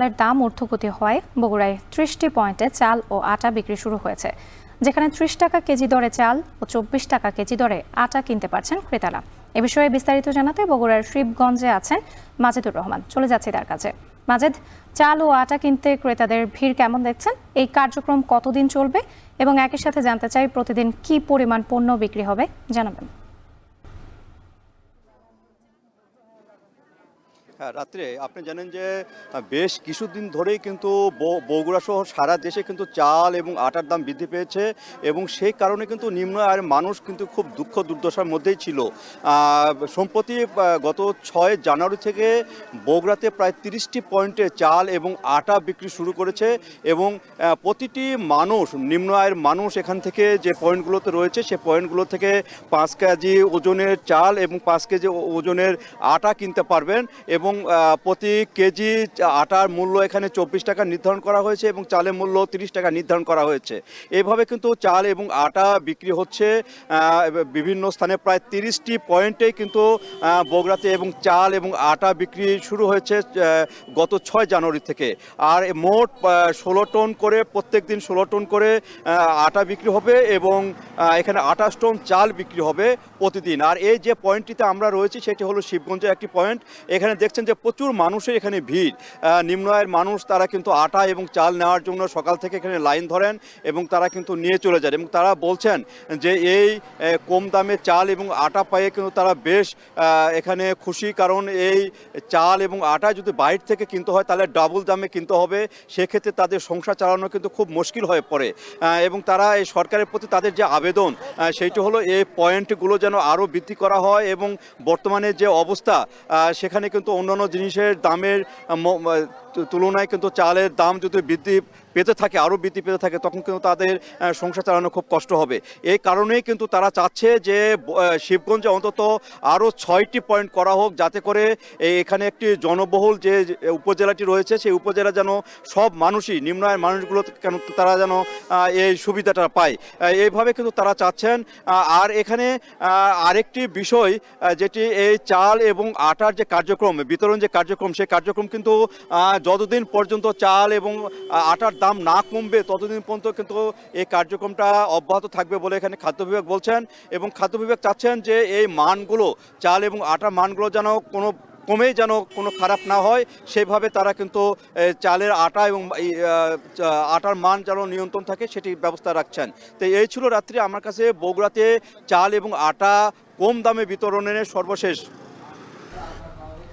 চালের দাম ঊর্ধ্বগতি হওয়ায় বগুড়ায় ৩০টি পয়েন্টে চাল ও আটা বিক্রি শুরু হয়েছে, যেখানে ৩০ টাকা কেজি দরে চাল ও ২৪ টাকা কেজি দরে আটা কিনতে পারছেন ক্রেতারা। এ বিষয়ে বিস্তারিত জানাতে বগুড়ার শিবগঞ্জে আছেন মাজেদুর রহমান। চলে যাচ্ছি তার কাছে। মাজেদ, চাল ও আটা কিনতে ক্রেতাদের ভিড় কেমন দেখছেন? এই কার্যক্রম কতদিন চলবে এবং একই সাথে জানতে চাই প্রতিদিন কি পরিমাণ পণ্য বিক্রি হবে, জানাবেন। হ্যাঁ, রাত্রে আপনি জানেন যে বেশ কিছুদিন ধরেই কিন্তু বগুড়া সহ সারা দেশে কিন্তু চাল এবং আটার দাম বৃদ্ধি পেয়েছে এবং সেই কারণে কিন্তু নিম্ন আয়ের মানুষ কিন্তু খুব দুঃখ দুর্দশার মধ্যেই ছিল। সম্প্রতি গত ৬ জানুয়ারি থেকে বগুড়াতে প্রায় ৩০টি পয়েন্টে চাল এবং আটা বিক্রি শুরু করেছে এবং প্রতিটি মানুষ, নিম্ন আয়ের মানুষ এখান থেকে যে পয়েন্টগুলোতে রয়েছে সে পয়েন্টগুলো থেকে ৫ কেজি ওজনের চাল এবং ৫ কেজি ওজনের আটা কিনতে পারবেন এবং প্রতি কেজি আটার মূল্য এখানে ২৪ টাকা নির্ধারণ করা হয়েছে এবং চালের মূল্য ৩০ টাকা নির্ধারণ করা হয়েছে। এইভাবে কিন্তু চাল এবং আটা বিক্রি হচ্ছে বিভিন্ন স্থানে। প্রায় ৩০টি পয়েন্টেই কিন্তু বগুড়াতে এবং চাল এবং আটা বিক্রি শুরু হয়েছে গত ৬ জানুয়ারি থেকে। আর মোট ১৬ টন করে, প্রত্যেক দিন ১৬ টন করে আটা বিক্রি হবে এবং এখানে ২৮ টন চাল বিক্রি হবে প্রতিদিন। আর এই যে পয়েন্টটিতে আমরা রয়েছি সেটি হলো শিবগঞ্জের একটি পয়েন্ট। এখানে দেখছেন যে প্রচুর মানুষের এখানে ভিড়। নিম্ন আয়ের মানুষ তারা কিন্তু আটা এবং চাল নেওয়ার জন্য সকাল থেকে এখানে লাইন ধরেন এবং তারা কিন্তু নিয়ে চলে যান এবং তারা বলছেন যে এই কম দামে চাল এবং আটা পেয়ে কিন্তু তারা বেশ এখানে খুশি, কারণ এই চাল এবং আটা যদি বাইরে থেকে কিনতে হয় তাহলে ডাবল দামে কিনতে হবে, সেক্ষেত্রে তাদের সংসার চালানো কিন্তু খুব মুশকিল হয়ে পড়ে। এবং তারা এই সরকারের প্রতি তাদের যে আবেদন সেইটি হলো এই পয়েন্টগুলো যেন আরও বৃদ্ধি করা হয় এবং বর্তমানে যে অবস্থা সেখানে কিন্তু অন্যান্য জিনিসের দামের তুলনায় কিন্তু চালের দাম যদি বৃদ্ধি পেতে থাকে, আরও বৃদ্ধি পেতে থাকে, তখন কিন্তু তাদের সংসার চালানো খুব কষ্ট হবে। এই কারণেই কিন্তু তারা চাচ্ছে যে শিবগঞ্জে অন্তত আরও ৬টি পয়েন্ট করা হোক, যাতে করে এখানে একটি জনবহুল যে উপজেলাটি রয়েছে সেই উপজেলা যেন সব মানুষই, নিম্ন আয়ের মানুষগুলো কেন তারা যেন এই সুবিধাটা পায়, এইভাবে কিন্তু তারা চাচ্ছেন। আর এখানে আরেকটি বিষয় যেটি এই চাল এবং আটার যে কার্যক্রম, বিতরণ যে কার্যক্রম, সেই কার্যক্রম কিন্তু যতদিন পর্যন্ত চাল এবং আটার দাম না কমবে ততদিন পর্যন্ত কিন্তু এই কার্যক্রমটা অব্যাহত থাকবে বলে এখানে খাদ্য বিভাগ বলছেন। এবং খাদ্য বিভাগ চাচ্ছেন যে এই মানগুলো, চাল এবং আটার মানগুলো যেন কমেই যেন কোনো খারাপ না হয়, সেইভাবে তারা কিন্তু চালের আটা এবং আটার মান যেন নিয়ন্ত্রণ থাকে সেটি ব্যবস্থা রাখছেন। তো এই ছিল রাত্রি আমার কাছে বগুড়াতে চাল এবং আটা কম দামে বিতরণের সর্বশেষ